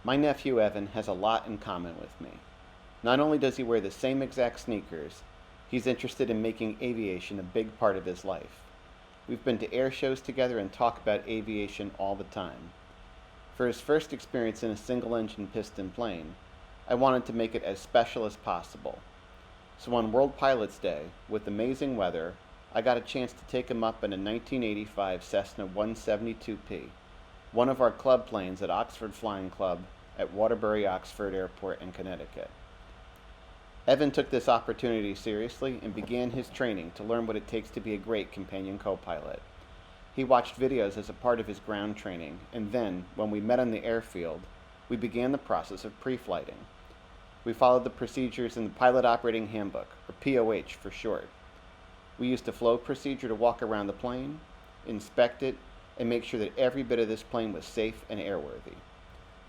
My nephew Evan has a lot in common with me. Not only does he wear the same exact sneakers, he's interested in making aviation a big part of his life. We've been to air shows together and talk about aviation all the time. For his first experience in a single-engine piston plane, I wanted to make it as special as possible. So on World Pilots Day, with amazing weather, I got a chance to take him up in a 1985 Cessna 172P, one of our club planes at Oxford Flying Club at Waterbury, Oxford Airport in Connecticut. Evan took this opportunity seriously and began his training to learn what it takes to be a great companion co-pilot. He watched videos as a part of his ground training, and then, when we met on the airfield, we began the process of pre-flighting. We followed the procedures in the Pilot Operating Handbook, or POH for short. We used a flow procedure to walk around the plane, inspect it, and make sure that every bit of this plane was safe and airworthy.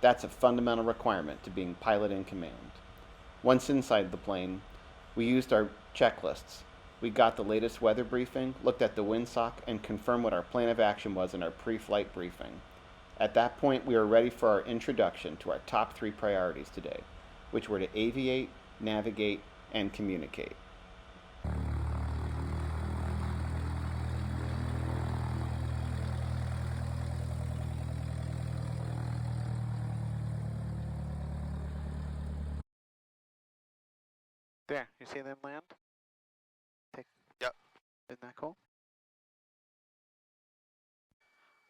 That's a fundamental requirement to being pilot in command. Once inside the plane, we used our checklists. We got the latest weather briefing, looked at the windsock, and confirmed what our plan of action was in our pre-flight briefing. At that point, we were ready for our introduction to our top 3 priorities today, which were to aviate, navigate, and communicate. There, you see them land? Yep. Isn't that cool?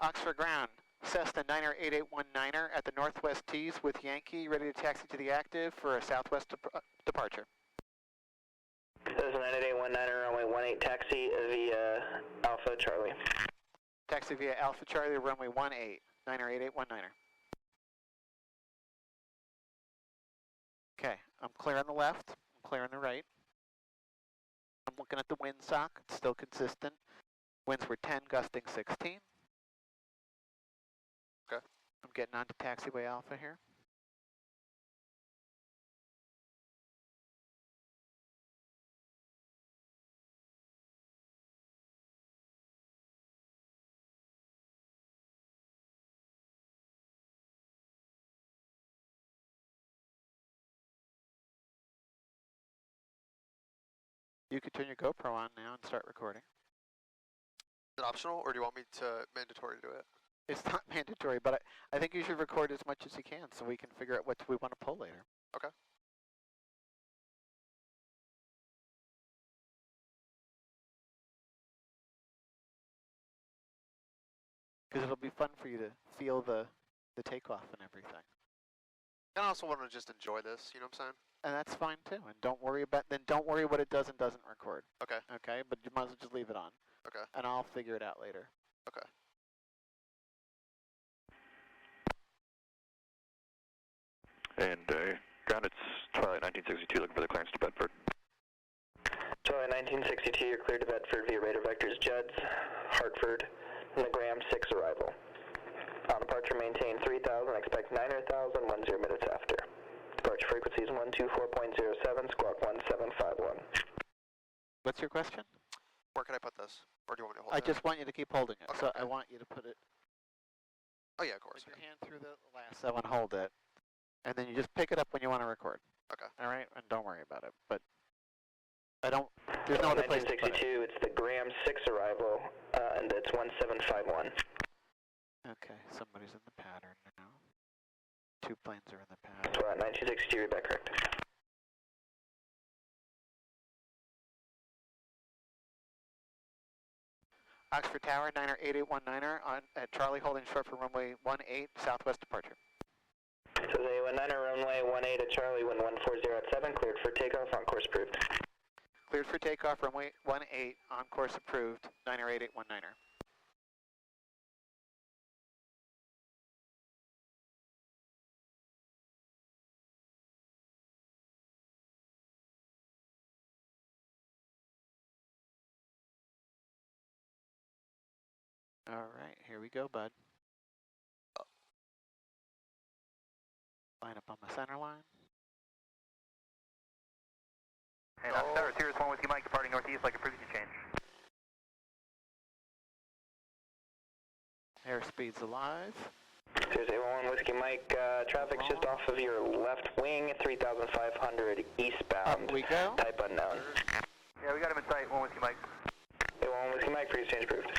Oxford ground, Cessna 9er 8819er at the northwest tees with Yankee ready to taxi to the active for a southwest departure. Cessna 98819er runway 18 taxi via Alpha Charlie. Taxi via Alpha Charlie runway 18, 9er 8819er. Okay, I'm clear on the left. Clear on the right. I'm looking at the windsock, it's still consistent. Winds were 10, gusting 16. Okay. I'm getting onto taxiway Alpha here. You can turn your GoPro on now and start recording. Is it optional, or do you want me to mandatory to do it? It's not mandatory, but I think you should record as much as you can so we can figure out what we want to pull later. Okay. Because it'll be fun for you to feel the takeoff and everything. And I also want to just enjoy this, you know what I'm saying? And that's fine too. And don't worry what it does and doesn't record. Okay. Okay, but you might as well just leave it on. Okay. And I'll figure it out later. Okay. And ground, it's Charlie 1962, looking for the clearance to Bedford. Charlie 1962, you're cleared to Bedford via radar vectors Judds, Hartford, Graham 6 arrival. On departure, maintain 3000, expect 9,000, 10 minutes after. Departure frequency is 124.07, squawk 1751. What's your question? Where can I put this? Or do you want me to hold I it? just want you to keep holding it. Okay, So okay. I want you to put it, Oh yeah, of course. put your hand through the lasso and hold it. And then you just pick it up when you want to record. Okay. All right? And don't worry about it. But there's no other place to put it. 1962, it's the Graham 6 arrival, and it's 1751. Okay, somebody's in the pattern now. 2 planes are in the pattern. So 1962, read back correct. Oxford Tower, 9er 8819er at Charlie holding short for runway 18, southwest departure. So they 19er runway 18 at Charlie, wind 140 at 7, cleared for takeoff, on course approved. Cleared for takeoff, runway 18, on course approved, 9er 8819er. All right, here we go, bud. Line up on the center line. And Sarah, Sirius 1 with you, Mike, departing northeast, like a frequency change. Airspeed's alive. Here's A1 Whiskey Mike, traffic's just we go. Type unknown. Yeah, we got him in sight. 1 Whiskey Mike. Hey, 1 Whiskey Mike, freeze change approved.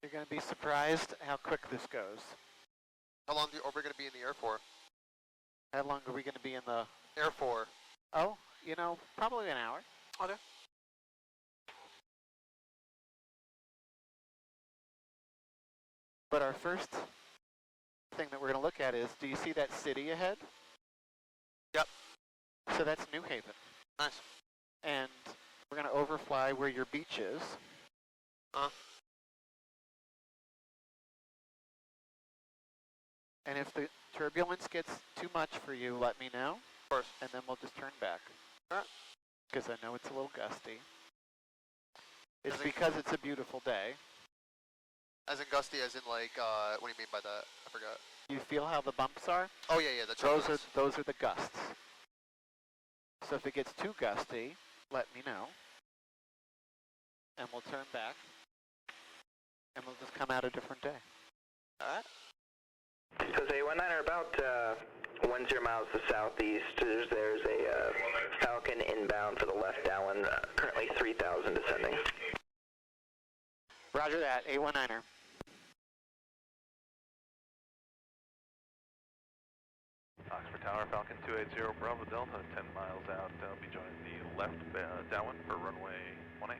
You're going to be surprised how quick this goes. How long are we going to be in the air for? How long are we going to be in the... Air for? Oh, you know, probably an hour. Okay. But our first thing that we're going to look at is, do you see that city ahead? Yep. So that's New Haven. Nice. And we're going to overfly where your beach is. And if the turbulence gets too much for you, let me know. Of course. And then we'll just turn back. Alright. Because I know it's a little gusty. It's because it's a beautiful day. As in gusty, as in like, what do you mean by that? I forgot. You feel how the bumps are? Oh yeah, yeah, the Those are the gusts. So if it gets too gusty, let me know. And we'll turn back. And we'll just come out a different day. Alright. So say 19 about 10 miles to southeast. There's a Falcon inbound for the left downwind, currently 3,000 descending. Roger that, A19er. Oxford Tower, Falcon 280, Bravo Delta, 10 miles out. I'll be joining the left downwind for runway 18.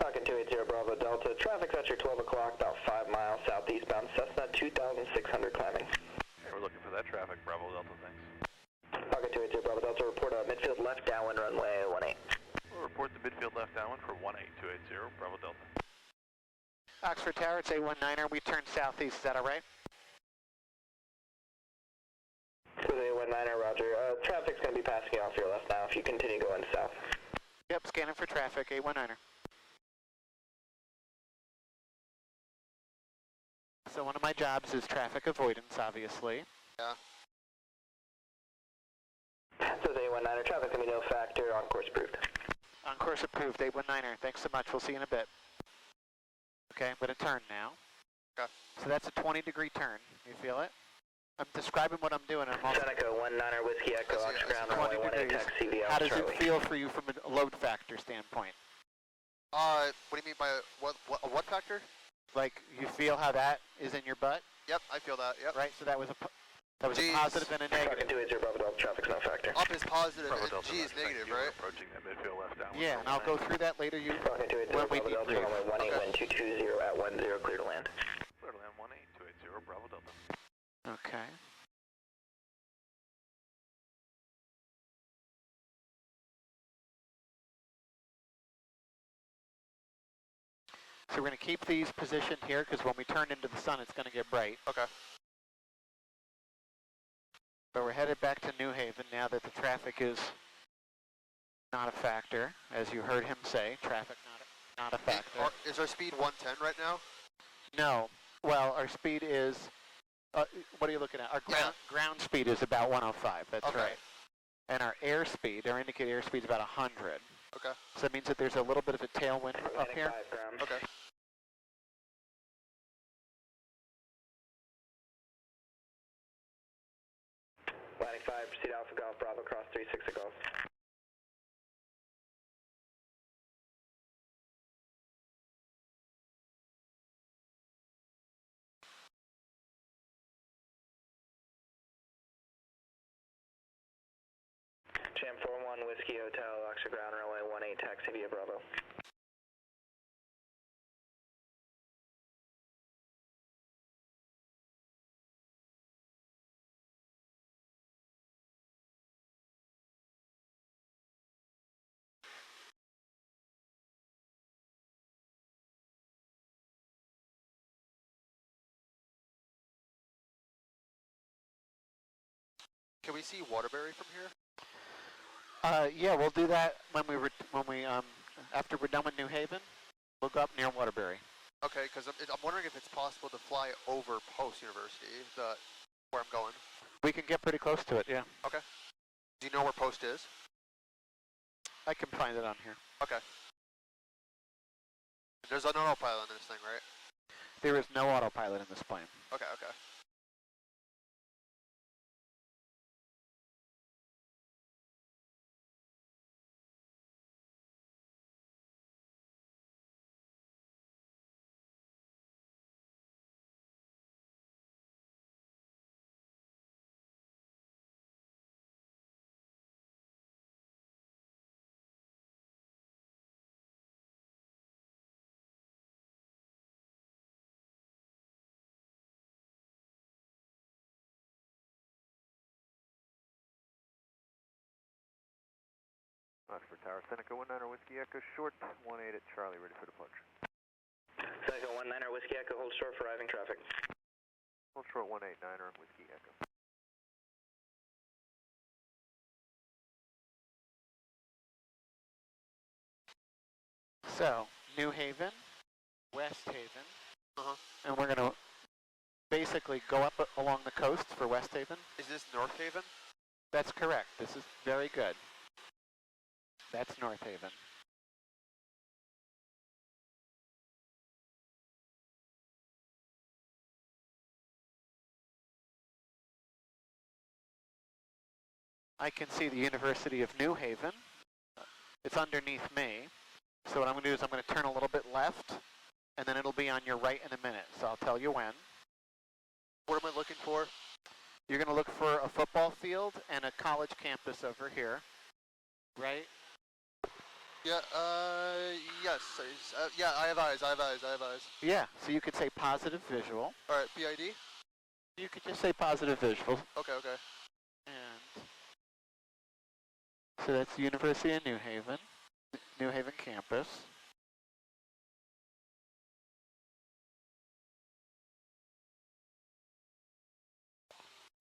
Falcon 280, Bravo Delta. Traffic's at your 12 o'clock, about 5 miles southeastbound. Cessna 2,600 climbing. Okay, we're looking for that traffic, Bravo Delta, thanks. Falcon 280, Bravo Delta. Report midfield left downwind, runway 18. We'll report the midfield left downwind for 18280, Bravo Delta. Oxford Tower, it's A19er. We turn southeast, is that all right? So the A19er, roger. Traffic's going to be passing off your left now if you continue going south. Yep, scanning for traffic, A19er. So one of my jobs is traffic avoidance, obviously. Yeah. So the A19er, traffic's going to be no factor, on course approved. On course approved, A19er. Thanks so much, we'll see you in a bit. Okay, I'm going to turn now. Okay. So that's a 20-degree turn. You feel it? I'm describing what I'm doing. I'm also Seneca 19er, Whiskey Echo, Oxford Ground, runway 18, taxi CVL, How does Charlie. it feel for you from a load factor standpoint? What do you mean by what factor? Like, you feel how that is in your butt? Yep, I feel that, yep. Right, so that was a Jeez. positive and a negative. Falcon 280, Bravo Delta, traffic's no factor. Up is positive Bravo and Delta, G is thank negative, you. We're right? approaching that midfield left downwind. Yeah, and I'll go through that later Falcon 280, when we Bravo Delta, debrief. runway 18, Okay. wind 220 at 10, clear to land. Clear to land 18280, Bravo Delta. Okay. So we're going to keep these positioned here because when we turn into the sun, it's going to get bright. Okay. But we're headed back to New Haven now that the traffic is not a factor, as you heard him say. Traffic not a factor. Is our speed 110 right now? No. Well, our speed is. What are you looking at? Our ground speed is about 105. That's Okay. right. And our airspeed, our indicated airspeed is about 100. Okay. So that means that there's a little bit of a tailwind up here. 5 ground. Okay. Landing 5, proceed Alpha Golf, Bravo, cross 36 Golf. Jam 41 Whiskey Hotel, Oxford ground, runway 18, taxi via Bravo. Can we see Waterbury from here? Yeah, we'll do that when we after we're done with New Haven. We'll go up near Waterbury. Okay, because I'm wondering if it's possible to fly over Post University, where I'm going. We can get pretty close to it, yeah. Okay. Do you know where Post is? I can find it on here. Okay. There's an autopilot in this thing, right? There is no autopilot in this plane. Okay, okay. Oxford Tower, Seneca 19 Whiskey Echo, short 18 at Charlie, ready for departure. Seneca 19 Whiskey Echo, hold short for arriving traffic. Hold short 189 Whiskey Echo. So, New Haven, West Haven, Uh-huh. and we're going to basically go up along the coast for West Haven. Is this North Haven? That's correct. This is very good. That's North Haven. I can see the University of New Haven. It's underneath me. So what I'm going to do is I'm going to turn a little bit left, and then it'll be on your right in a minute. So I'll tell you when. What am I looking for? You're going to look for a football field and a college campus over here, right? Yeah, yes. Yeah, I have eyes. Yeah, so you could say positive visual. All right, PID? You could just say positive visual. Okay, okay. And so that's the University of New Haven campus.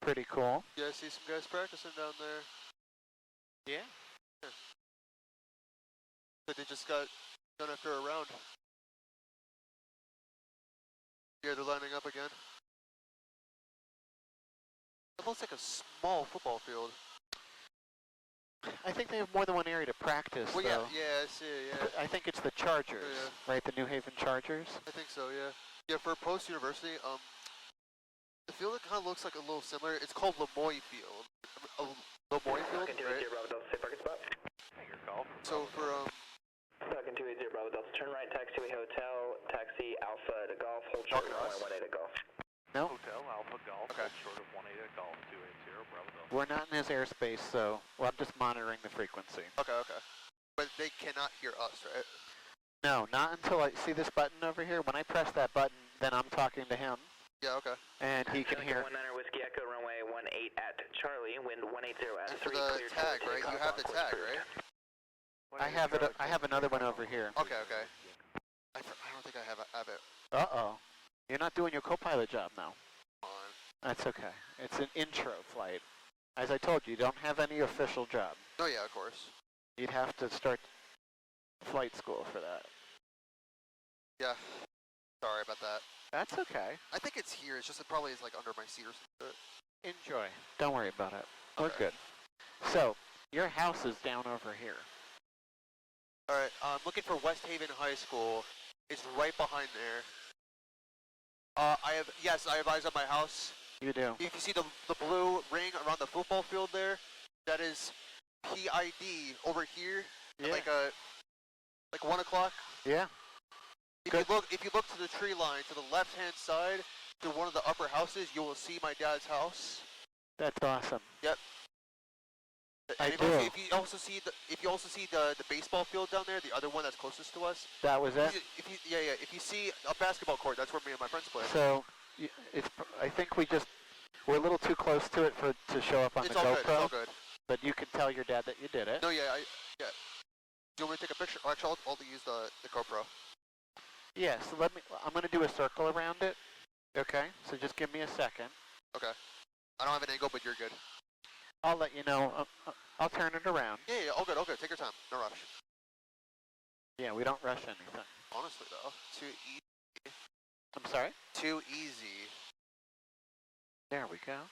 Pretty cool. Yeah, I see some guys practicing down there. Yeah. But they just got done after a round. Yeah, they're lining up again. It looks like a small football field. I think they have more than one area to practice, Well, though. yeah, I see, yeah. I think it's the Chargers, right? The New Haven Chargers? I think so, yeah. Yeah, for Post University, the field kind of looks like a little similar. It's called Lemoy Field. Lemoy Field, right? Bravo Delta, stay parking spot. Your call. So for, Falcon 280 Bravo Delta, turn right, taxiway hotel, taxi Alpha to Golf, hold short, runway 18 to Golf. No, Hotel Alpha Golf, Okay. short of 18 at Golf, 280 Bravo Delta. we're not in his airspace, so I'm just monitoring the frequency. okay, okay. But they cannot hear us, right? No, not until I see this button over here. When I press that button, then I'm talking to him, Yeah, okay. and he can hear. 19 Whiskey Echo, runway 18 at Charlie, wind 180 at And 3, for the cleared tag, for right? You takeoff have the on tag, Bridgeport. right? I have it. I have another one over here. Okay, okay. I don't think I have it. Uh-oh. You're not doing your co-pilot job now. Come on. That's okay. It's an intro flight. As I told you, you don't have any official job. Oh, yeah, of course. You'd have to start flight school for that. Yeah. Sorry about that. That's okay. I think it's here. It's just it probably is like under my seat or something. Enjoy. Don't worry about it. We're Okay. good. So, your house is down over here. Alright, I'm looking for West Haven High School. It's right behind there. Yes, I have eyes on my house. You do. If you see the blue ring around the football field there, that is PID over here. Yeah. Like 1 o'clock. Yeah. If Good. you look to the tree line to the left-hand side to one of the upper houses, you will see my dad's house. That's awesome. Yep. I And do. If you also see the baseball field down there, the other one that's closest to us. That was it? If you see a basketball court, that's where me and my friends play. So, I think we're a little too close to it to show up on It's the all GoPro. good. It's all good. But you can tell your dad that you did it. No, yeah. Do you want me to take a picture? Actually, I'll use the GoPro. Yeah, so I'm going to do a circle around it. Okay, so just give me a second. Okay. I don't have an angle, but you're good. I'll let you know. I'll turn it around. Yeah, all good. Take your time. No rush. Yeah, we don't rush anything. Honestly, though, too easy. I'm sorry? Too easy. There we go.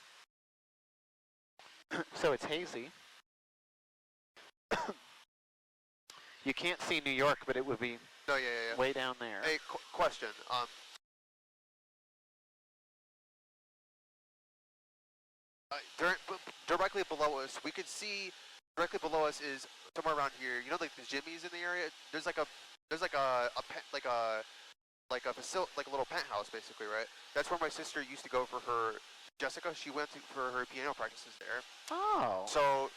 So it's hazy. You can't see New York, but it would be No, yeah. way down there. Hey, question. Directly below us, we could see. Directly below us is somewhere around here. You know, like the Jimmy's in the area. There's like a little penthouse, basically, right? That's where my sister used to go for her. Jessica, she went for her piano practices there. Oh. So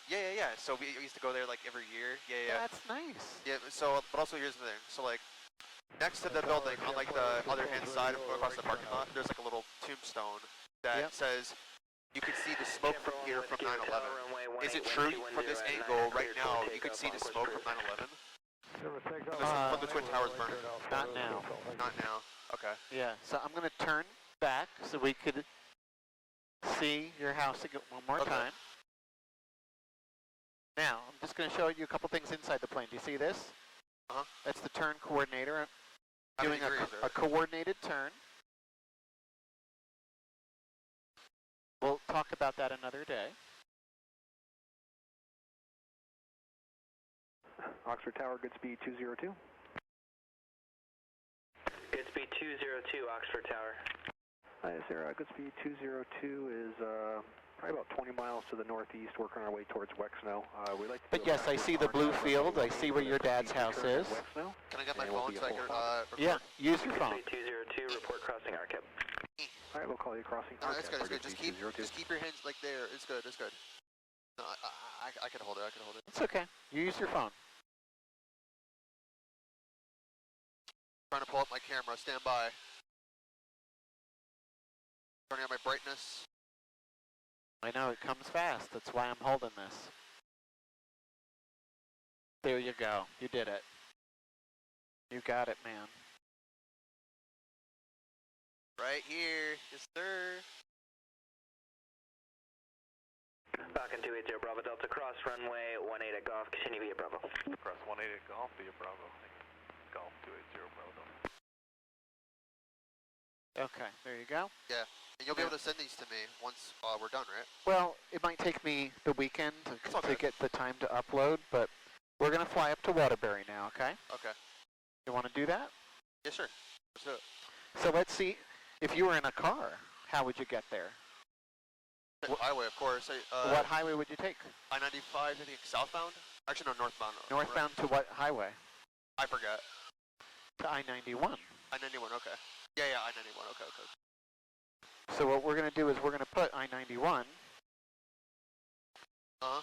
yeah. So we used to go there like every year. Yeah. That's nice. Yeah. So, but also here's the thing. So like, next to the building, on like the other hand side across the parking lot, there's like a little tombstone that says, "You can see the smoke from here from 9/11." Is it true from this angle right now? You can see the smoke from 9/11 from the Twin Towers burning. Not now. Not now. Okay. Yeah, so I'm going to turn back so we could see your house again one more time. Now, I'm just going to show you a couple things inside the plane. Do you see this? Uh-huh. That's the turn coordinator. How many Doing degrees a coordinated turn. We'll talk about that another day. Oxford Tower, good speed 202. Good speed 202, Oxford Tower. Hi, Sarah. Good speed 202 is probably about 20 miles to the northeast, working our way towards Wexno. We like to But yes, I see the blue field. I see where your dad's house is. Can I get my phone so I can record? Yeah, use your phone. Good speed 202, report crossing RCAP. All right, we'll call you crossing. No, it's good. Just keep your hands like there. It's good. No, I can hold it. It's okay. You use your phone. Trying to pull up my camera. Stand by. Turning on my brightness. I know, it comes fast. That's why I'm holding this. There you go. You did it. You got it, man. Right here. Yes, sir. Falcon 280 Bravo Delta, cross runway 18 at Golf, continue via Bravo. Cross 18 at Golf via Bravo. Golf 280 Bravo Delta. Okay, there you go. Yeah. And you'll be able to send these to me once we're done, right? Well, it might take me the weekend to okay. get the time to upload, but we're going to fly up to Waterbury now, okay? Okay. You want to do that? Yes, sir. Let's do it. So let's see, if you were in a car, how would you get there? Highway, of course. What highway would you take? I-95, I think southbound? Actually, no, northbound. Northbound to what highway? I forget. To I-91. I-91, okay. Yeah, I-91, okay. So what we're going to do is we're going to put I-91 Uh-huh.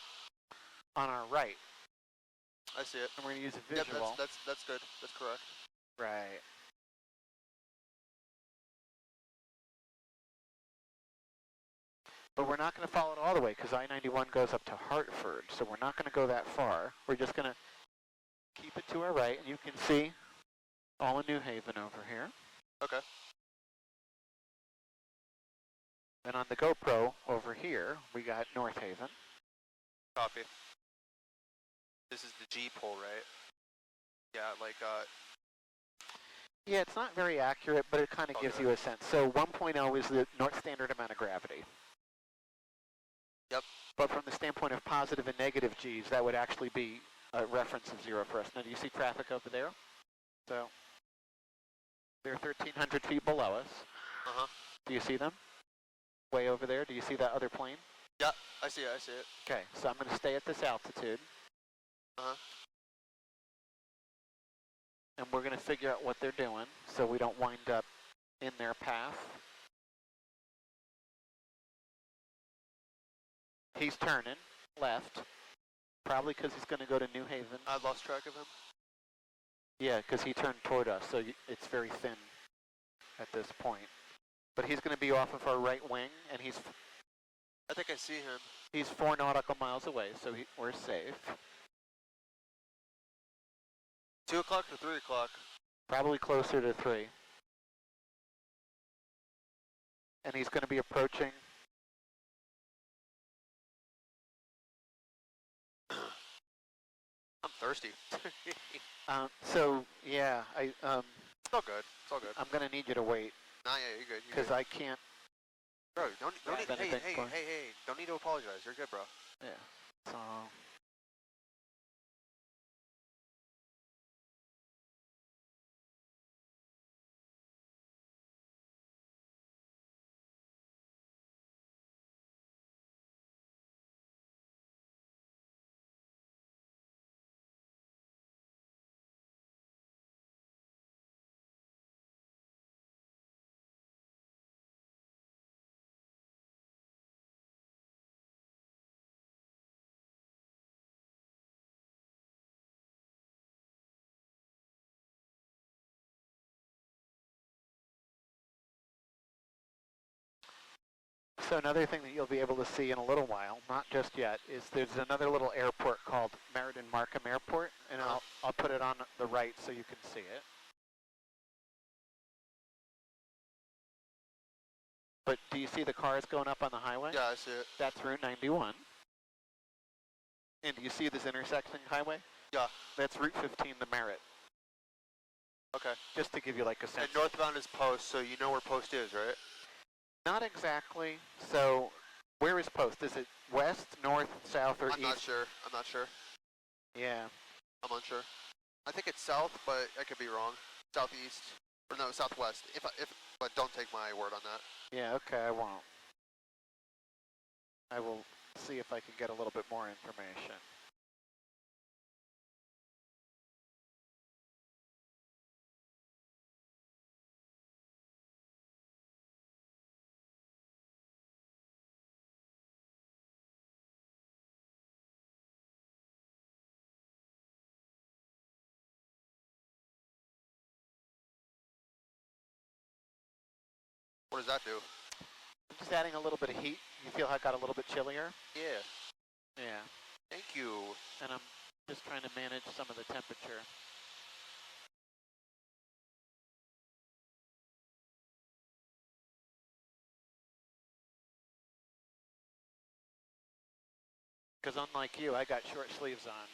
on our right. I see it. And we're going to use a visual. Yep, that's good. That's correct. Right. But we're not going to follow it all the way because I-91 goes up to Hartford, so we're not going to go that far. We're just going to keep it to our right, and you can see all of New Haven over here. Okay. And on the GoPro over here, we got North Haven. Copy. This is the G pole, right? Yeah, like, Yeah, it's not very accurate, but it kind of gives you a sense. So 1.0 is the North Standard amount of gravity. Yep. But from the standpoint of positive and negative Gs, that would actually be a reference of 0 for us. Now, do you see traffic over there? So they're 1,300 feet below us. Uh-huh. Do you see them? Way over there. Do you see that other plane? Yeah, I see it, I see it. Okay, so I'm going to stay at this altitude. Uh-huh. And we're going to figure out what they're doing so we don't wind up in their path. He's turning left, probably because he's going to go to New Haven. I lost track of him. Yeah, because he turned toward us, so it's very thin at this point. But he's going to be off of our right wing, and I think I see him. he's 4 nautical miles away, so we're safe. 2 o'clock to 3 o'clock. Probably closer to 3. And he's going to be approaching. I'm thirsty. So, yeah, It's all good. It's all good. I'm going to need you to wait, Nah, yeah, you're good. because I can't. Bro, don't need, grab hey, anything hey, for- hey, hey, don't need to apologize. You're good, bro. Yeah, so. So another thing that you'll be able to see in a little while, not just yet, is there's another little airport called Meriden-Markham Airport, and I'll put it on the right so you can see it. But do you see the cars going up on the highway? Yeah, I see it. That's Route 91. And do you see this intersecting highway? Yeah. That's Route 15, the Merritt. Okay. Just to give you like a sense. And northbound is Post, so you know where Post is, right? Not exactly. So where is Post? Is it west, north, south, or east? I'm not sure. I'm not sure. Yeah. I'm unsure. I think it's south, but I could be wrong. Southeast. Or no, southwest. But don't take my word on that. Yeah, okay, I won't. I will see if I can get a little bit more information. What does that do? I'm just adding a little bit of heat. You feel how it got a little bit chillier? Yeah. Yeah. Thank you. And I'm just trying to manage some of the temperature. Because unlike you, I got short sleeves on.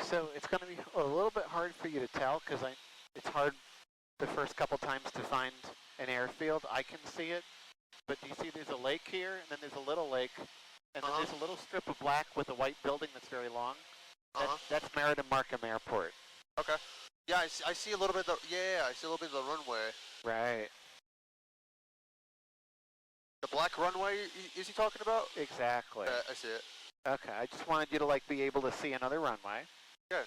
So it's going to be a little bit hard for you to tell because it's hard the first couple times to find an airfield. I can see it, but do you see there's a lake here, and then there's a little lake, and then there's a little strip of black with a white building that's very long. That's Meriden-Markham Airport. Okay. Yeah, I see a little bit of the, yeah, I see a little bit of the runway. Right. The black runway, is he talking about? Exactly. Yeah, I see it. Okay, I just wanted you to like be able to see another runway. Good.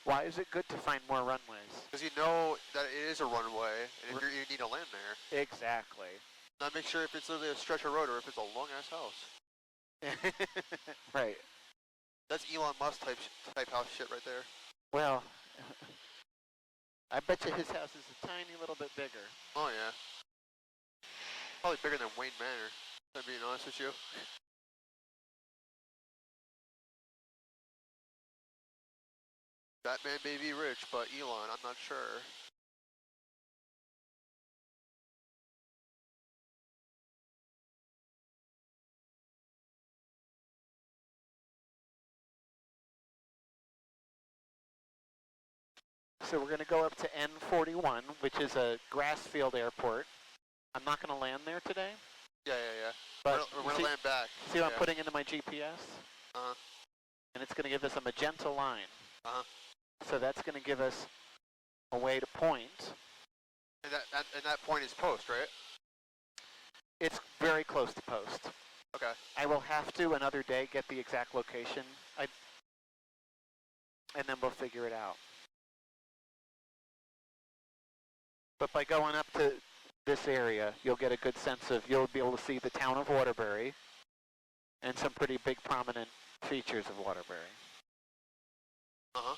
Why is it good to find more runways? Because you know that it is a runway, and if you need to land there. Exactly. Now make sure if it's literally a stretch of road or if it's a long-ass house. Right. That's Elon Musk type house shit right there. Well, I bet you his house is a tiny little bit bigger. Oh yeah. Probably bigger than Wayne Manor, if I'm being honest with you. That man may be rich, but Elon, I'm not sure. So we're going to go up to N41, which is a grass field airport. I'm not going to land there today. Yeah. But we're going to land back. See what I'm putting into my GPS? Uh-huh. And it's going to give us a magenta line. Uh-huh. So that's going to give us a way to point. And that point is post, right? It's very close to post. Okay. I will have to another day get the exact location, and then we'll figure it out. But by going up to this area, you'll get a good sense of, you'll be able to see the town of Waterbury and some pretty big prominent features of Waterbury. Uh-huh.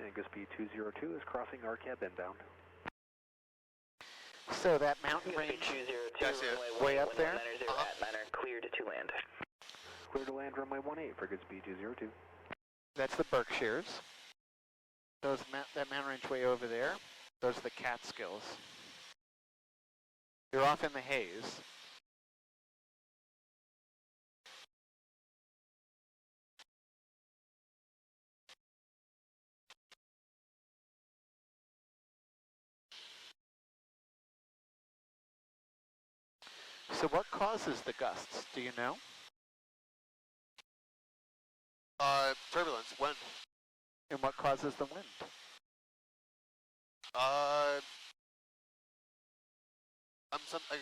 Angus B202 is crossing RCAB inbound. So that mountain range way up there? Cleared to land. Clear to land runway 18 for goods B202. That's the Berkshires. That mountain range way over there, those are the Catskills. They're off in the haze. So what causes the gusts, do you know? Turbulence, wind. And what causes the wind? I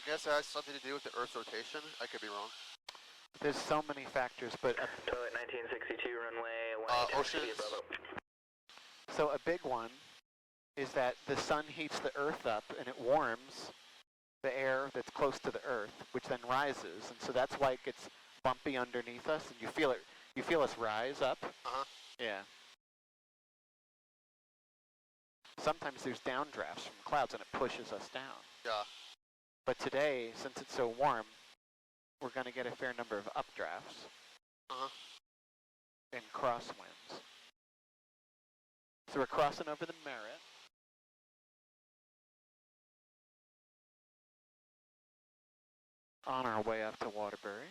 guess it has something to do with the Earth's rotation. I could be wrong. There's so many factors, but... Toilet 1962, runway 18, oceans. So a big one is that the sun heats the Earth up and it warms the air that's close to the Earth, which then rises, and so that's why it gets bumpy underneath us, and you feel us rise up. Uh-huh. Yeah. Sometimes there's downdrafts from clouds and it pushes us down. Yeah. But today, since it's so warm, we're going to get a fair number of updrafts. Uh-huh. And crosswinds. So we're crossing over the Merritt. On our way up to Waterbury.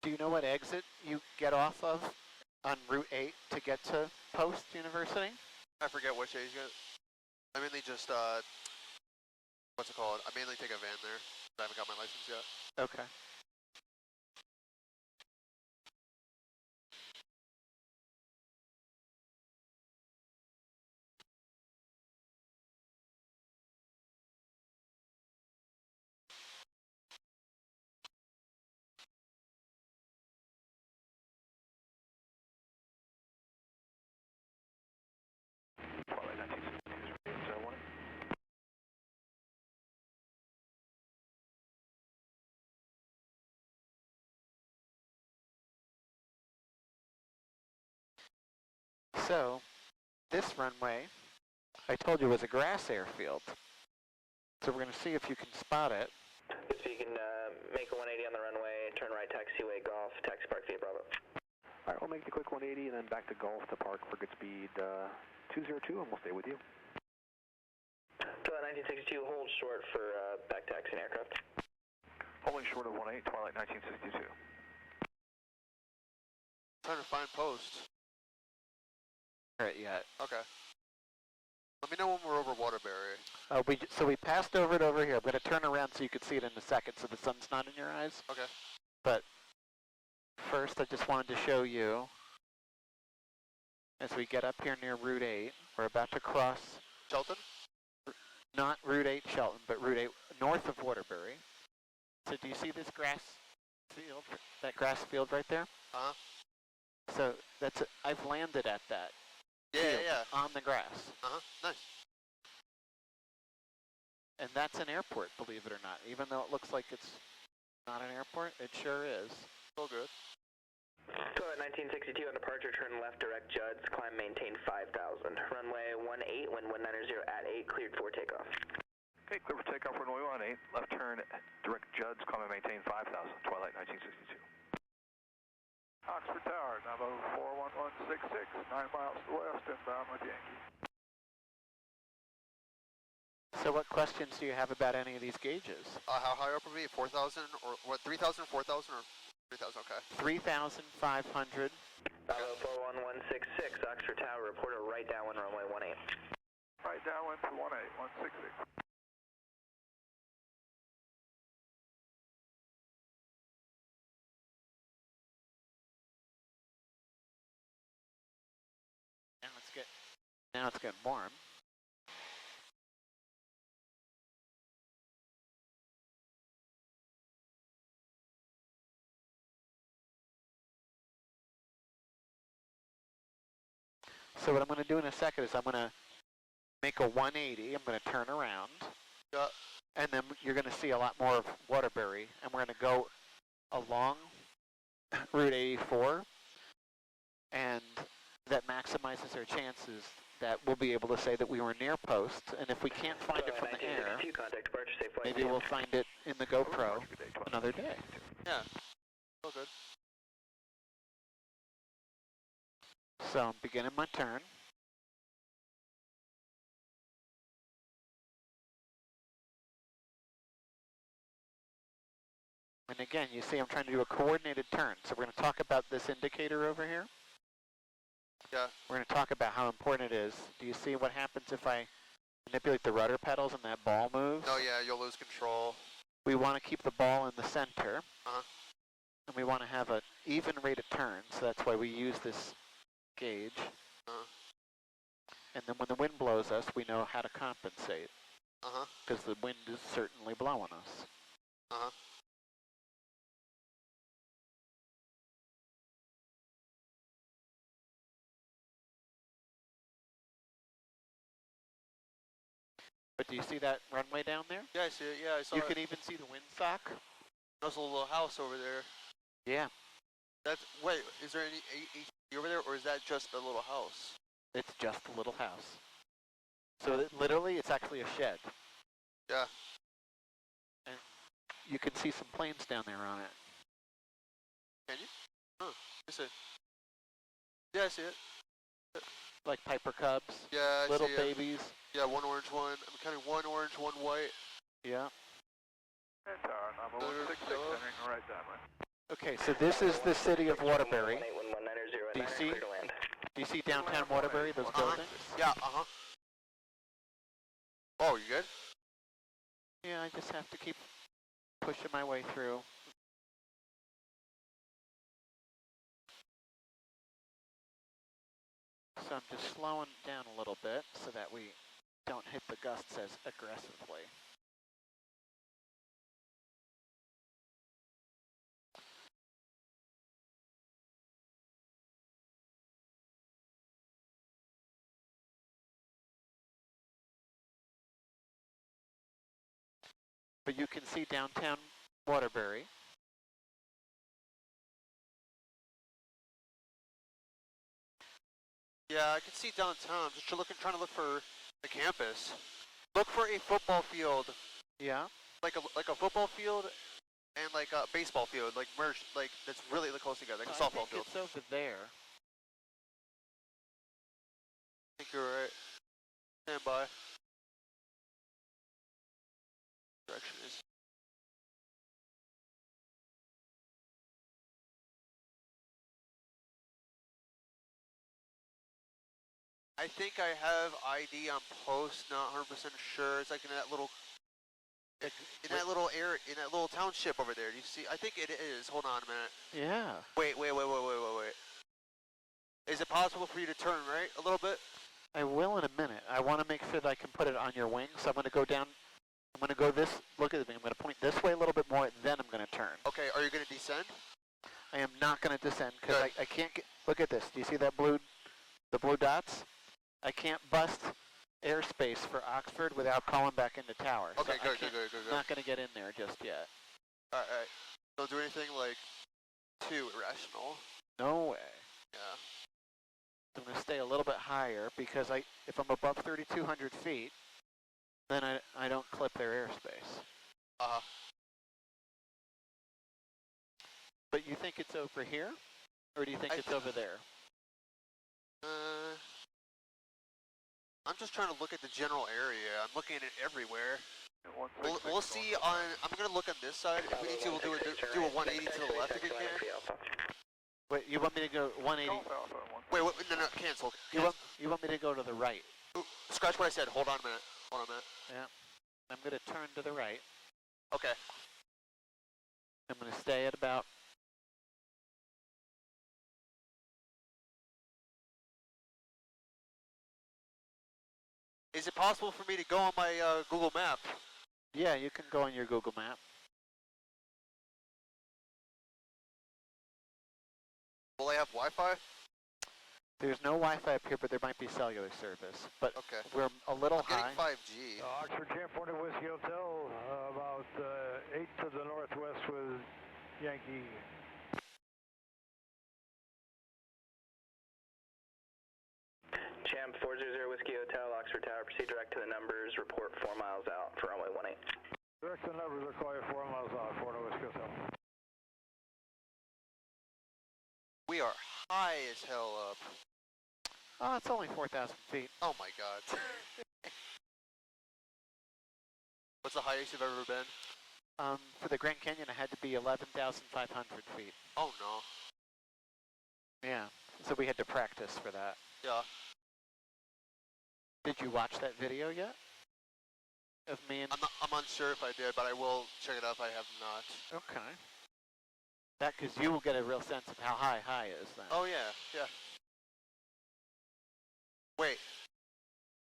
Do you know what exit you get off of on Route 8 to get to Post University? I forget which age yet. I mainly just, what's it called? I mainly take a van there. I haven't got my license yet. Okay. So, this runway, I told you, was a grass airfield. So we're going to see if you can spot it. So you can make a 180 on the runway, turn right, taxiway, golf, taxi park via Bravo. All right, we'll make the quick 180 and then back to golf to park for good speed 202, and we'll stay with you. Twilight 1962, hold short for back taxiing aircraft. Holding short of 18, Twilight 1962. Trying to find post. All right, yet. Okay. Let me know when we're over Waterbury. So we passed over it over here. I'm going to turn around so you can see it in a second so the sun's not in your eyes. Okay. But first, I just wanted to show you, as we get up here near Route 8, we're about to cross, Shelton? not Route 8 Shelton, but Route 8 north of Waterbury. So do you see this grass field, that grass field right there? Uh-huh. So I've landed at that. Yeah, yeah. On the grass. Uh-huh. Nice. And that's an airport, believe it or not. Even though it looks like it's not an airport, it sure is. So good. Twilight 1962 on departure, turn left, direct Judds, climb, maintain 5,000. Runway 18, wind 190 at 8, cleared for takeoff. Okay, clear for takeoff, runway 18, left turn, direct Judds, climb and maintain 5,000, Twilight 1962. Oxford Tower, Navo 41166, 9 miles to the west, inbound with Yankee. So what questions do you have about any of these gauges? How high up are we? 4,000 or what? 3,000, 4,000, or 3,000? Okay. 3,500. Bravo 41166, Oxford Tower, report a right downwind runway 18. Right downwind to 166. Now it's getting warm. So what I'm going to do in a second is I'm going to make a 180. I'm going to turn around. Yeah. And then you're going to see a lot more of Waterbury. And we're going to go along Route 84. And that maximizes our chances that we'll be able to say that we were near post. And if we can't find it from the air, maybe we'll find it in the GoPro another day. Yeah. So good. So I'm beginning my turn. And again, you see I'm trying to do a coordinated turn. So we're going to talk about this indicator over here. Yeah. We're going to talk about how important it is. Do you see what happens if I manipulate the rudder pedals and that ball moves? Oh yeah, you'll lose control. We want to keep the ball in the center. Uh-huh. And we want to have an even rate of turn, so that's why we use this gauge. Uh-huh. And then when the wind blows us, we know how to compensate. Uh-huh. Because the wind is certainly blowing us. Uh-huh. But do you see that runway down there? Yeah, I see it. Yeah, I saw You it. can even see the windsock. There's a little house over there. Yeah. Wait, is there any AT over there, or is that just a little house? It's just a little house. So literally, it's actually a shed. Yeah. And you can see some planes down there on it. Can you? Oh, I see. Yeah, I see it. Like Piper Cubs. Yeah, I little see babies. Yeah, one orange, one. I'm counting one orange, one white. Yeah. And tower, Navo 166, entering the right downwind. Okay, so this is the city of Waterbury. Do you see downtown Waterbury, those buildings? Yeah, uh-huh. Oh, you good? Yeah, I just have to keep pushing my way through. So I'm just slowing down a little bit so that we don't hit the gusts as aggressively. But you can see downtown Waterbury. Yeah, I can see downtown. Just trying to look for the campus. Look for a football field, Yeah. like a football field, and like a baseball field, like merged, like that's really close together, like a I softball think field. it's over there. I think you're right. Stand by. Direction is. I think I have ID on post. Not 100% sure. It's like in that little. In that little area, in that little township over there. Do you see? I think it is. Hold on a minute. Yeah. Wait. Is it possible for you to turn right a little bit? I will in a minute. I want to make sure that I can put it on your wing, so I'm going to go down. I'm going to go this. Look at me. I'm going to point this way a little bit more, then I'm going to turn. Okay. Are you going to descend? I am not going to descend because I can't get. Look at this. Do you see that the blue dots? I can't bust airspace for Oxford without calling back into tower. Okay, so good. I'm not going to get in there just yet. All right. Don't do anything like too irrational. No way. Yeah. I'm going to stay a little bit higher because if I'm above 3,200 feet, then I don't clip their airspace. Uh-huh. But you think it's over here? Or do you think it's over there? I'm just trying to look at the general area. I'm looking at it everywhere. We'll see on, I'm going to look on this side. If we need to, we'll do a 180 to the left if we can. Wait, you want me to go 180? Wait, no, cancel. You want me to go to the right? Ooh, scratch what I said. Hold on a minute. Yeah. I'm going to turn to the right. Okay. I'm going to stay at about... Is it possible for me to go on my Google map? Yeah, you can go on your Google map. Will I have Wi-Fi? There's no Wi-Fi up here, but there might be cellular service. But okay. We're a little I'm high. getting 5G. Oxford Camp 40 Whiskey Hotel, about 8 to the northwest with Yankee. Champ 400 Whiskey Hotel, Oxford Tower, proceed direct to the numbers, report 4 miles out for runway 18. Direct to the numbers, I'll call you 4 miles out, 40 Whiskey Hotel. We are high as hell up. Oh, it's only 4,000 feet. Oh my god. What's the highest you've ever been? For the Grand Canyon, I had to be 11,500 feet. Oh no. Yeah, so we had to practice for that. Yeah. Did you watch that video yet? Of me and... I'm unsure if I did, but I will check it out if I have not. Okay. That, because you will get a real sense of how high is then. Oh yeah. Wait.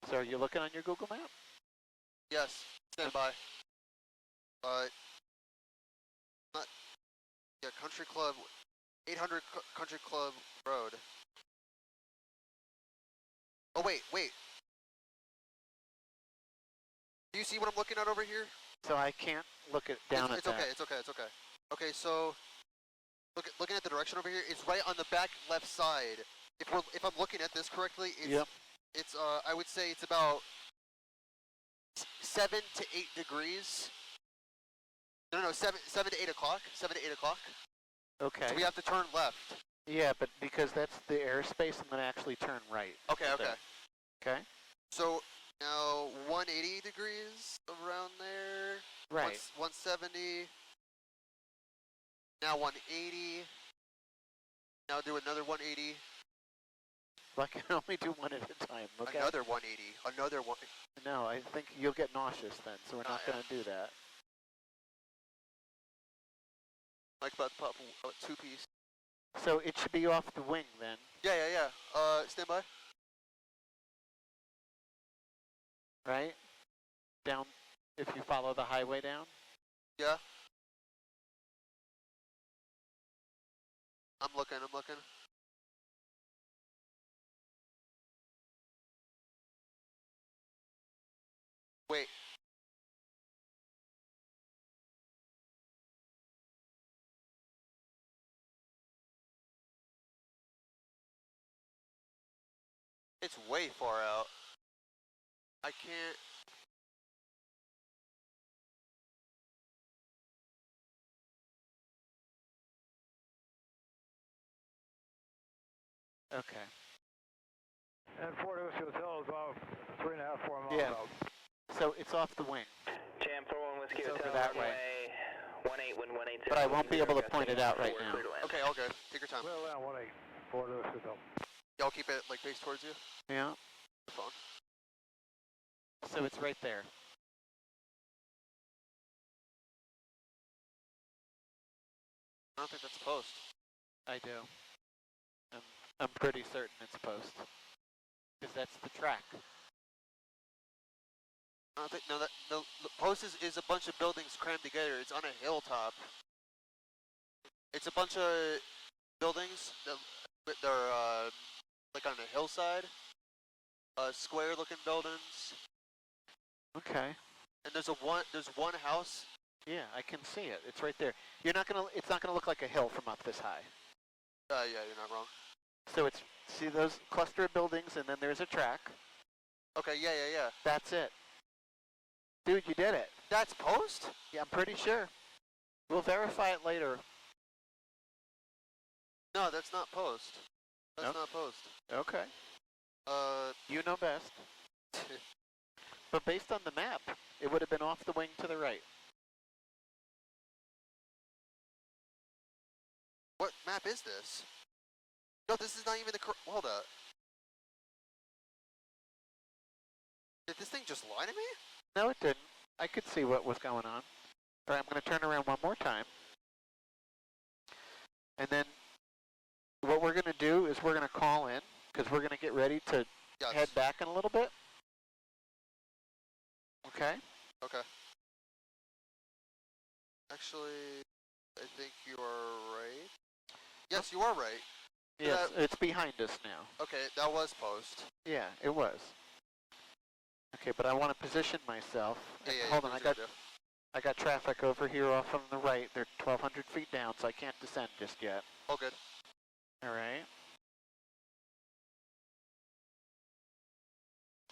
So are you looking on your Google map? Yes. Stand by. Not. Yeah, Country Club. 800 Country Club Road. Oh wait. Do you see what I'm looking at over here? So I can't look down at that. It's okay. Okay, so looking at the direction over here, it's right on the back left side. If I'm looking at this correctly, it's I would say it's about 7 to 8 degrees. No, 7 to 8 o'clock. 7 to 8 o'clock. Okay. So we have to turn left. Yeah, but because that's the airspace, I'm going to actually turn right. Okay. Okay. So now 180 degrees around there. Right. 170. Now 180. Now do another 180. Well, I can only do one at a time. Okay. Another 180. Another one. No, I think you'll get nauseous then, so we're not going to do that. Like about to pop a 2-piece. So it should be off the wing then. Yeah. Stand by. Right? Down, if you follow the highway down. Yeah. I'm looking. Wait. It's way far out. I can't. Okay. And Fort Whiskey Hotel is about 3.5, 4 miles Yeah. out. So it's off the wing. Jam 41 Whiskey It's over Hotel, that way. runway 18 wind 180. But I won't be able to point it out right now. Okay, all good. Take your time. Clear land 18, Fort Whiskey Hotel. Y'all keep it like face towards you. Yeah. The phone. So it's right there. I don't think that's a post. I do. I'm pretty certain it's post. Because that's the track. I don't think, no, that, the post is a bunch of buildings crammed together. It's on a hilltop. It's a bunch of buildings that they're like on a hillside. Square looking buildings. Okay. And there's one house. Yeah, I can see it. It's right there. It's not gonna look like a hill from up this high. Yeah, you're not wrong. So it's, see those cluster of buildings and then there's a track. Okay, yeah. That's it. Dude, you did it. That's post? Yeah, I'm pretty sure. We'll verify it later. No, that's not post. That's Nope. not post. Okay. You know best. But based on the map, it would have been off the wing to the right. What map is this? No, this is not even the hold up. Did this thing just lie to me? No, it didn't. I could see what was going on. All right, I'm going to turn around one more time. And then what we're going to do is we're going to call in, because we're going to get ready to head back in a little bit. Okay? Okay. Actually, I think you are right. Yes, you are right. Yes, it's behind us now. Okay, that was post. Yeah, it was. Okay, but I want to position myself. Yeah, Hold on, I got traffic over here off on the right. They're 1,200 feet down, so I can't descend just yet. All good. All right.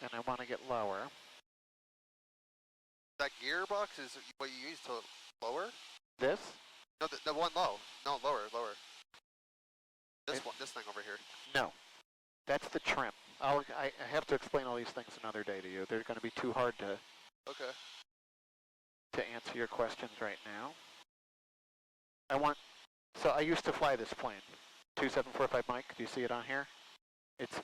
And I want to get lower. That gearbox is what you use to lower? This? No, the one low. No, lower. This thing over here. No. That's the trim. I have to explain all these things another day to you. They're going to be too hard to answer your questions right now. So I used to fly this plane, 2745 Mike. Do you see it on here? It's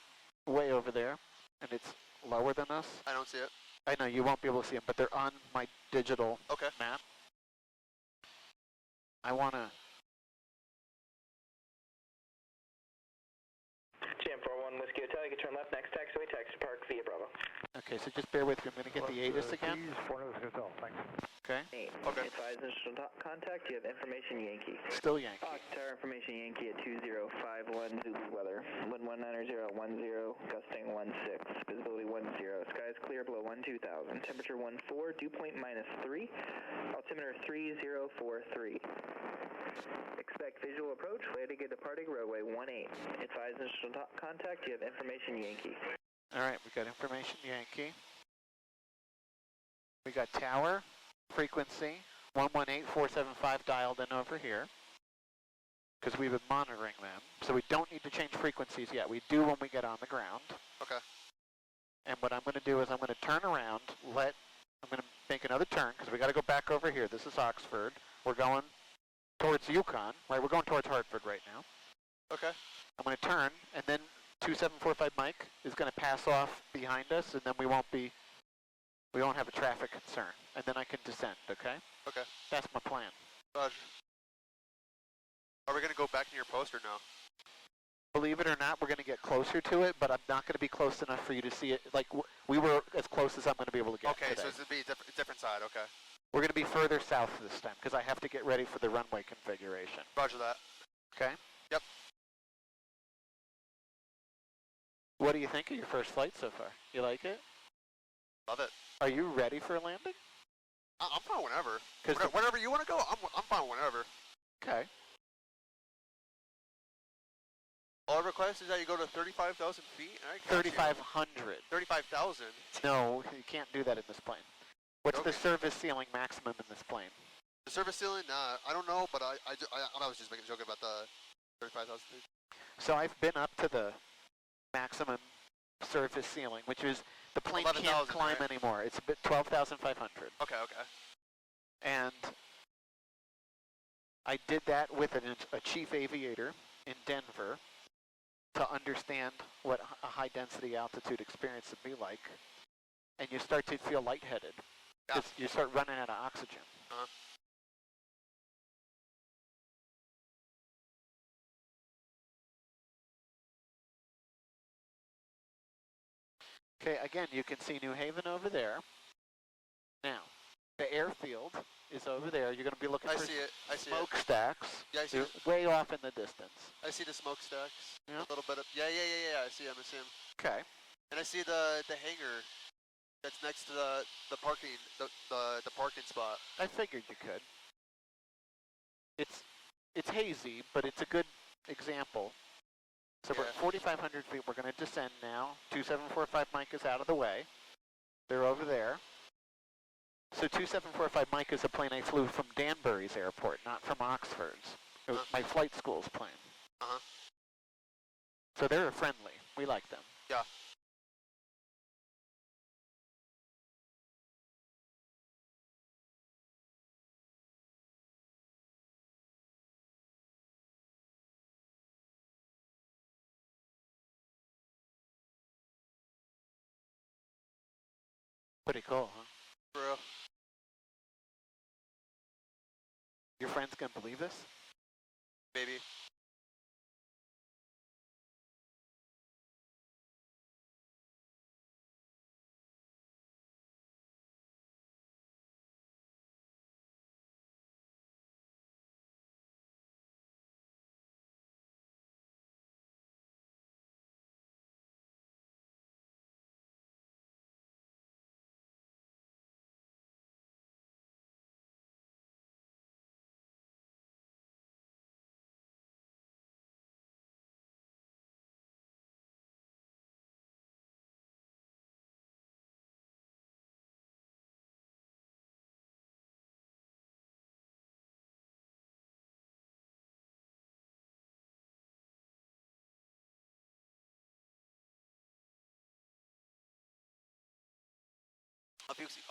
way over there, and it's lower than us. I don't see it. I know, you won't be able to see them, but they're on my digital map. I want to... Jam 41 Whiskey Hotel, you can turn left next taxiway, taxi park via Bravo. Okay, so just bear with me. I'm going to get the ATIS again. Fort Whiskey Hotel, thanks. Okay. Okay. Advise initial contact, you have information Yankee. Still Yankee. Tower information Yankee at 2051 Zulu weather. Wind 19010, gusting 16, visibility 10. Skies clear below 12,000. Temperature 14, dew point -3. Altimeter 3043. Expect visual approach, landing and departing runway 18. Advise initial contact, you have information Yankee. All right, we got information Yankee. We got tower, frequency, 118475 dialed in over here, because we've been monitoring them. So we don't need to change frequencies yet. We do when we get on the ground. Okay. And what I'm going to do is I'm going to turn around, I'm going to make another turn, because we got to go back over here. This is Oxford. We're going towards Yukon, right? We're going towards Hartford right now. Okay. I'm going to turn, and then 2745 Mike is going to pass off behind us, and then we won't have a traffic concern, and then I can descend, okay? Okay. That's my plan. Roger. Are we going to go back in your post or no? Believe it or not, we're going to get closer to it, but I'm not going to be close enough for you to see it. Like, we were as close as I'm going to be able to get Okay, today. so it's going to be a different side, okay. We're going to be further south this time, because I have to get ready for the runway configuration. Roger that. Okay? Yep. What do you think of your first flight so far? You like it? Love it. Are you ready for a landing? I'm fine whenever. 'Cause whenever you want to go, I'm fine whenever. Okay. All it requires is that you go to 35,000 feet. And I got you. 3,500. 35,000. No, you can't do that in this plane. What's Okay. the service ceiling maximum in this plane? The service ceiling, I don't know, but I was just making a joke about the 35,000 feet. So I've been up to the maximum service ceiling, which is the plane can't 11,000, climb right? anymore. It's a bit 12,500. Okay, okay. And I did that with a chief aviator in Denver to understand what a high density altitude experience would be like. And you start to feel lightheaded. Yeah. You start running out of oxygen. Uh-huh. Okay, again, you can see New Haven over there. Now, the airfield is over there. You're going to be looking I for see it. I see it. smokestacks. Yeah, I see They're it. way off in the distance. I see the smokestacks. Yeah. A little bit of. Yeah. I see him. I see him. Okay. And I see the hangar that's next to the parking the parking spot. I figured you could. It's hazy, but it's a good example. So we're at 4,500 feet. We're going to descend now. 2745 Mike is out of the way. They're over there. So 2745 Mike is a plane I flew from Danbury's airport, not from Oxford's. It was my flight school's plane. Uh-huh. So they're friendly. We like them. Yeah. Pretty cool, huh? For real. Your friends can believe this? Maybe.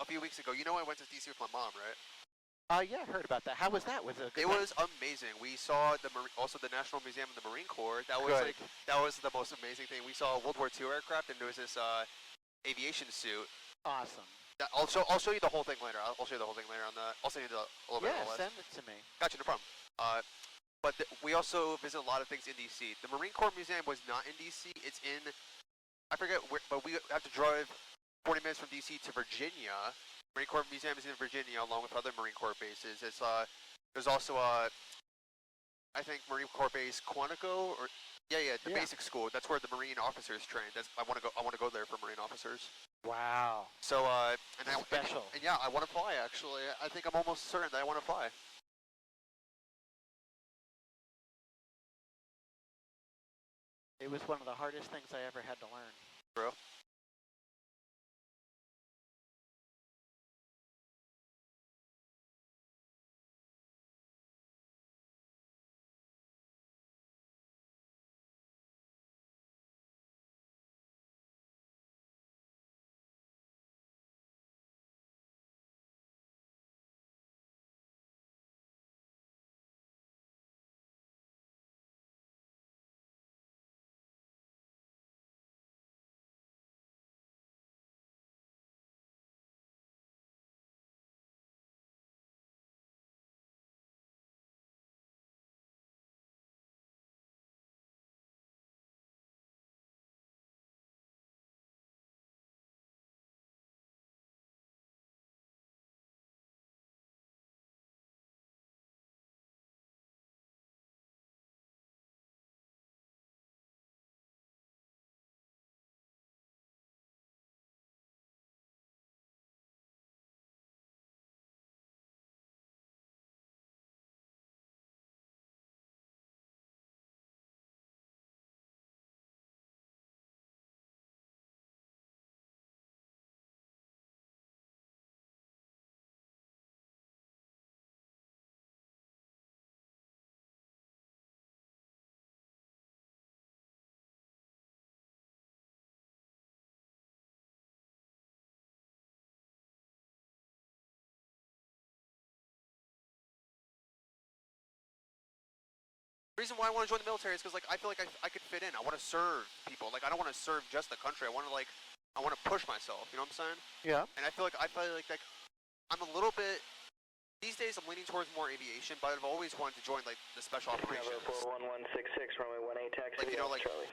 A few weeks ago, you know I went to DC with my mom, right? Yeah, I heard about that. How was that? Was it a good It time? was amazing. We saw also the National Museum of the Marine Corps. That was Good. that was the most amazing thing. We saw a World War II aircraft, and there was this aviation suit. Awesome. I'll show you the whole thing later. I'll show you the whole thing later on the. I'll send you a little bit Yeah, of the list. send it to me. Gotcha, no problem. But we also visit a lot of things in DC. The Marine Corps Museum was not in DC. It's in, I forget where, but we have to drive 40 minutes from DC to Virginia. Marine Corps Museum is in Virginia, along with other Marine Corps bases. It's there's also I think Marine Corps base Quantico, or the basic school. That's where the Marine officers train. I want to go there for Marine officers. Wow. So Special. And yeah, I want to fly actually. I think I'm almost certain that I want to fly. It was one of the hardest things I ever had to learn. Bro. The reason why I want to join the military is because like I feel like I could fit in. I want to serve people. Like I don't want to serve just the country. I want to push myself. You know what I'm saying? Yeah. And I feel like I'm a little bit. These days I'm leaning towards more aviation, but I've always wanted to join like the special operations. Bravo 41166, runway 18 taxi. Like you know, like Charlie.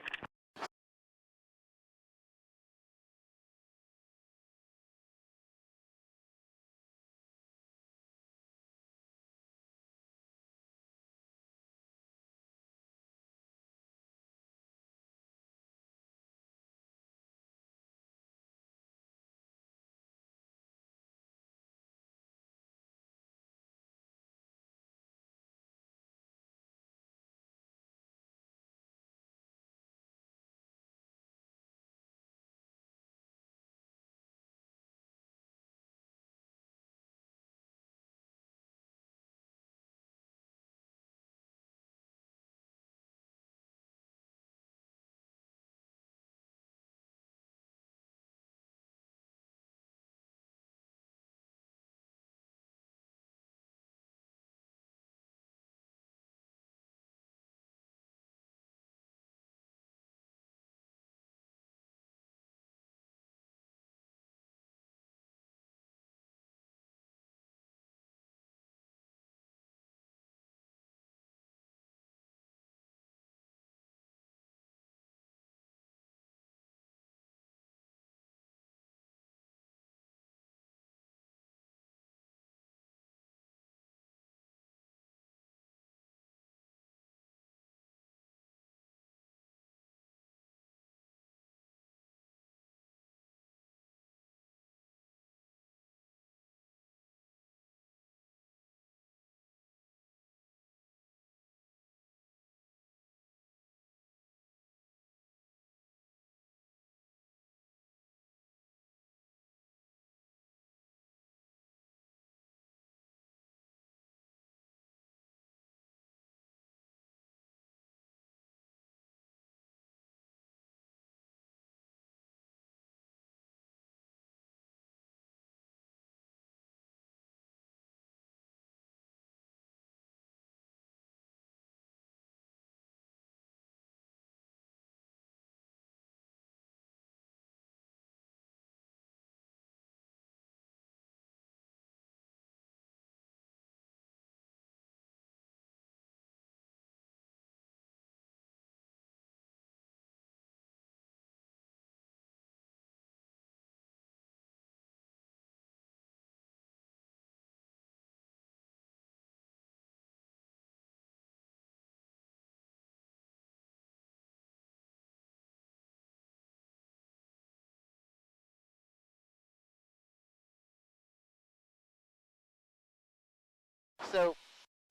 So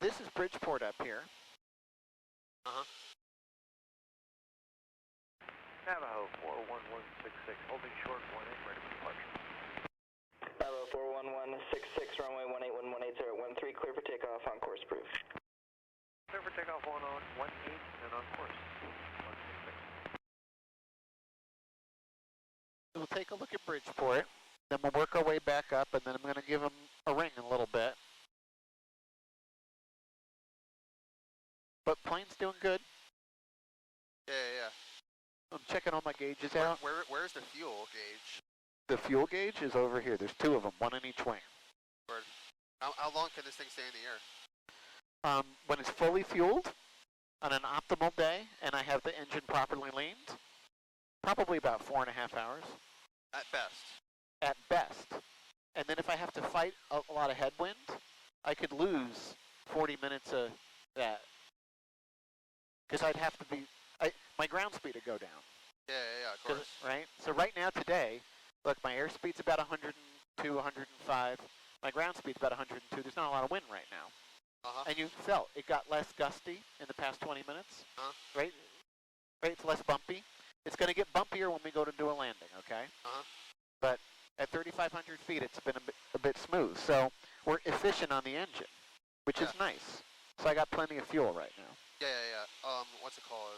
this is Bridgeport up here. Navajo 41166, holding short 18, ready for departure. Bravo 41166, runway 18118013, clear for takeoff, on course approved. Clear for takeoff 1018 and on course. 166. We'll take a look at Bridgeport, then we'll work our way back up, and then I'm going to give them a ring in a little bit. But plane's doing good. yeah. I'm checking all my gauges out. Where's the fuel gauge? The fuel gauge is over here. There's two of them, one in each wing. Word. How long can this thing stay in the air? When it's fully fueled, on an optimal day, and I have the engine properly leaned, probably about 4.5 hours. At best. At best. And then if I have to fight a lot of headwind, I could lose 40 minutes of that. Because I'd have to be, my ground speed would go down. Yeah, of course. Right? So right now today, look, my airspeed's about 102, 105. My ground speed's about 102. There's not a lot of wind right now. And you felt it got less gusty in the past 20 minutes, right? Right, it's less bumpy. It's going to get bumpier when we go to do a landing, okay? But at 3,500 feet, it's been a bit smooth. So we're efficient on the engine, which is nice. So I got plenty of fuel right now. Yeah. What's it called?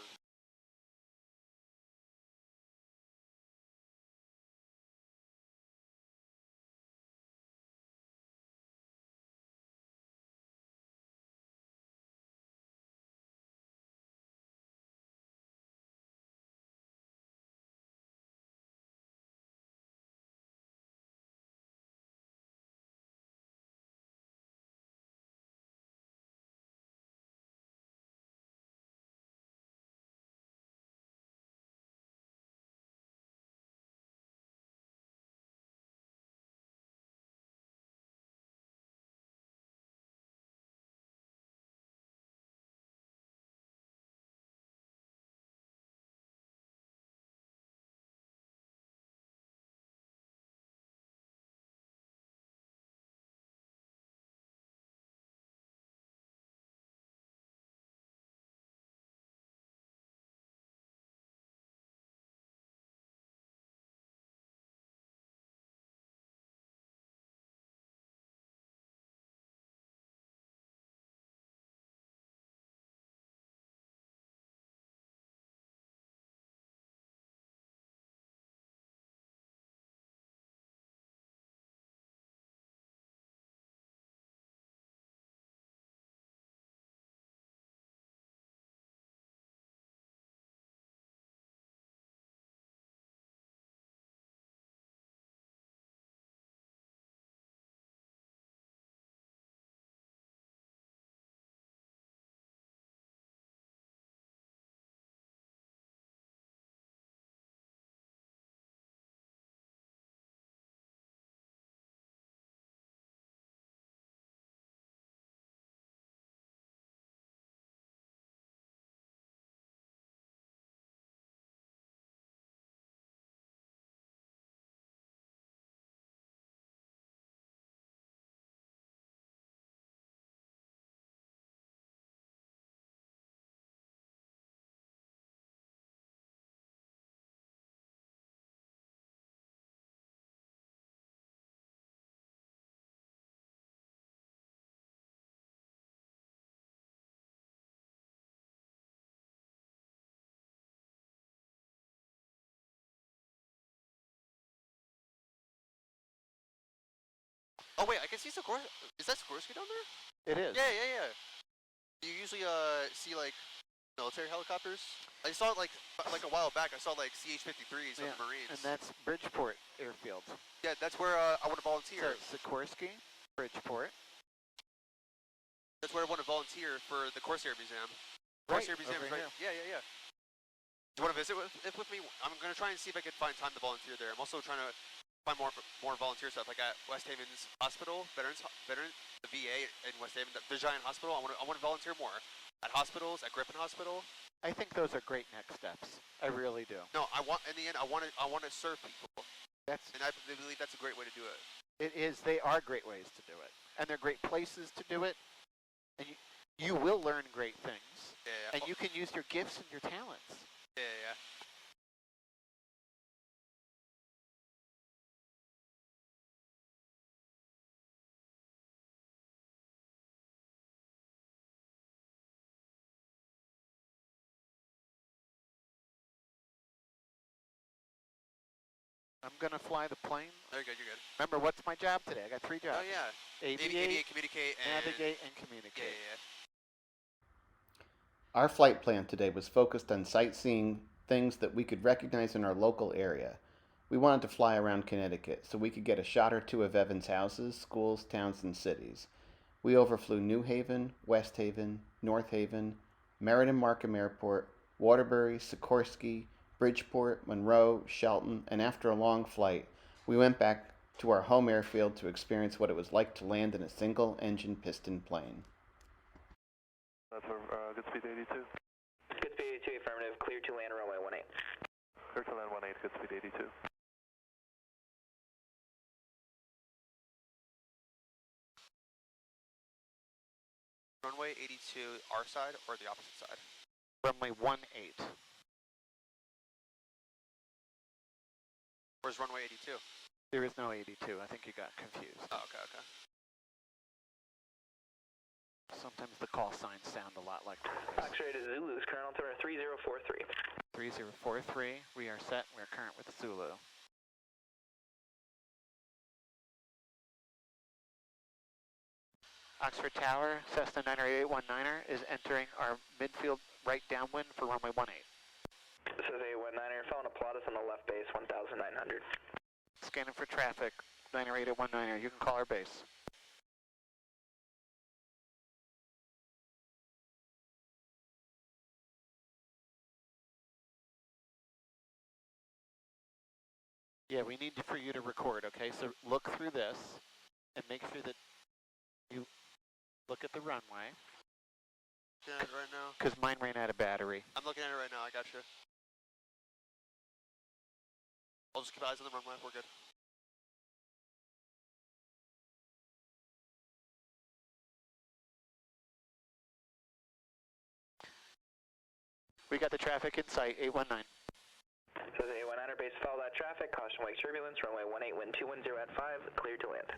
Oh wait, I can see Sikorsky. Is that Sikorsky down there? It is. Yeah. You usually see like military helicopters. I saw it like a while back. I saw like CH-53s of the Marines. And that's Bridgeport Airfield. Yeah, that's where I want to volunteer. So Sikorsky, Bridgeport. That's where I want to volunteer for the Corsair Museum. Right, Corsair Museum is over right. Yeah. Do you want to visit with me? I'm going to try and see if I can find time to volunteer there. I'm also trying to find more volunteer stuff, like at West Haven's Hospital, the VA in West Haven, the giant hospital. I want to volunteer more at hospitals, at Griffin Hospital. I think those are great next steps. I really do. No, in the end, I want to serve people. And I believe that's a great way to do it. It is. They are great ways to do it, and they're great places to do it. And you will learn great things. Yeah. And you can use your gifts and your talents. Yeah. I'm going to fly the plane. You're good. Remember, what's my job today? I got 3 jobs. Oh yeah. Aviate, communicate, and navigate, and communicate. Yeah. Our flight plan today was focused on sightseeing things that we could recognize in our local area. We wanted to fly around Connecticut so we could get a shot or two of Evan's houses, schools, towns, and cities. We overflew New Haven, West Haven, North Haven, Meriden-Markham Airport, Waterbury, Sikorsky, Bridgeport, Monroe, Shelton, and after a long flight, we went back to our home airfield to experience what it was like to land in a single-engine piston plane. That's good speed 82. Good speed 82, affirmative. Clear to land runway 18. Clear to land 18, good speed 82. Runway 82, our side or the opposite side? Runway 18. Where's runway 82? There is no 82. I think you got confused. Oh, okay. Sometimes the call signs sound a lot like X-ray to Zulu's current altimeter 3043. 3043. We are set. We are current with Zulu. Oxford Tower, Cessna 90819er is entering our midfield right downwind for runway 18. This is a 19er, phone Applaudus on the left base, 1900. Scanning for traffic, 90819er. You can call our base. Yeah, we need for you to record, okay? So look through this and make sure that you look at the runway. Looking at it right now. Because mine ran out of battery. I'm looking at it right now, I got you. I'll just keep eyes on the runway, we're good. We got the traffic in sight, 819. So the 819er base, follow that traffic, caution wake turbulence, runway 18, wind 210 at 5, clear to land.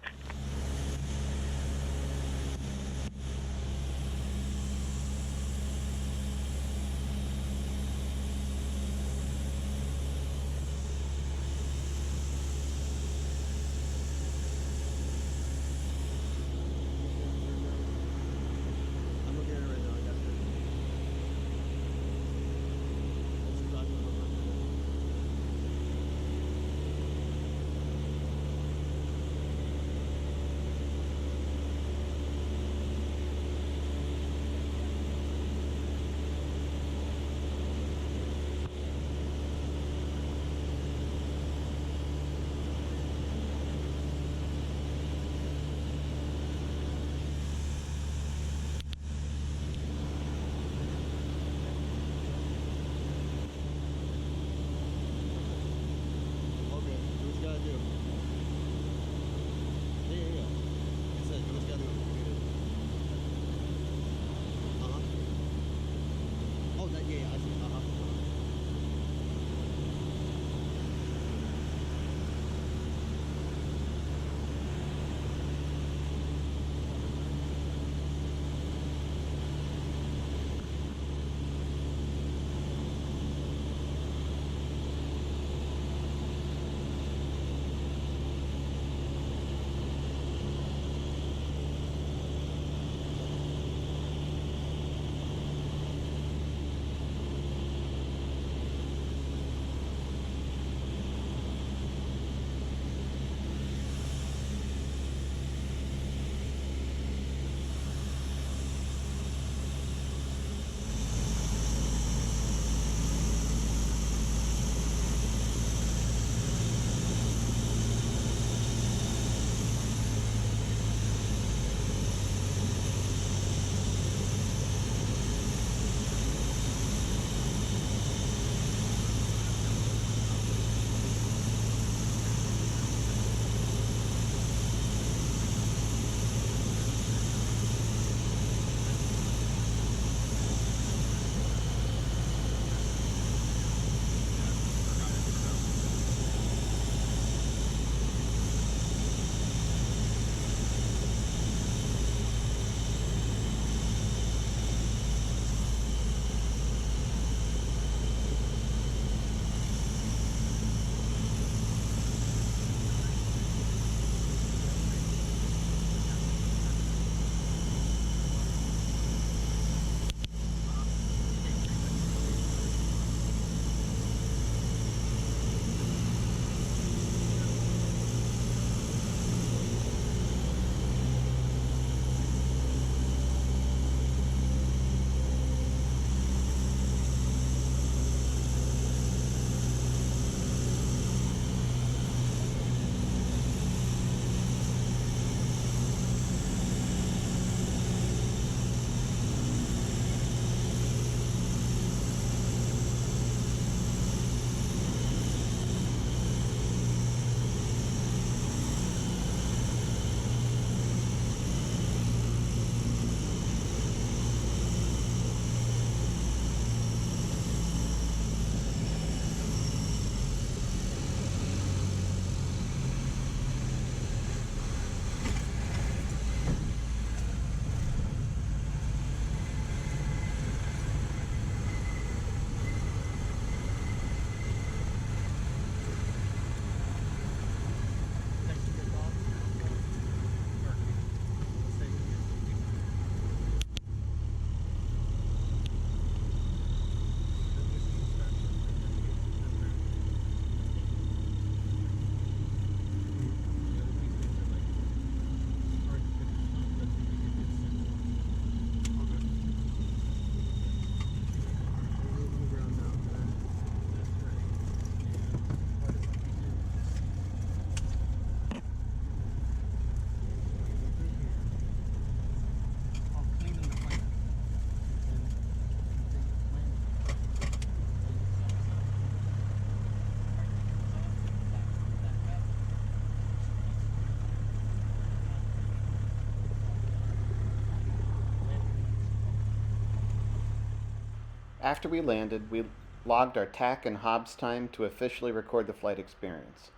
After we landed, we logged our tack and hobs time to officially record the flight experience.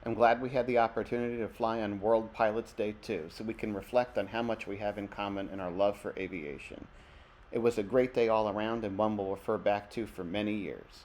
I'm glad we had the opportunity to fly on World Pilots Day 2, so we can reflect on how much we have in common in our love for aviation. It was a great day all around and one we'll refer back to for many years.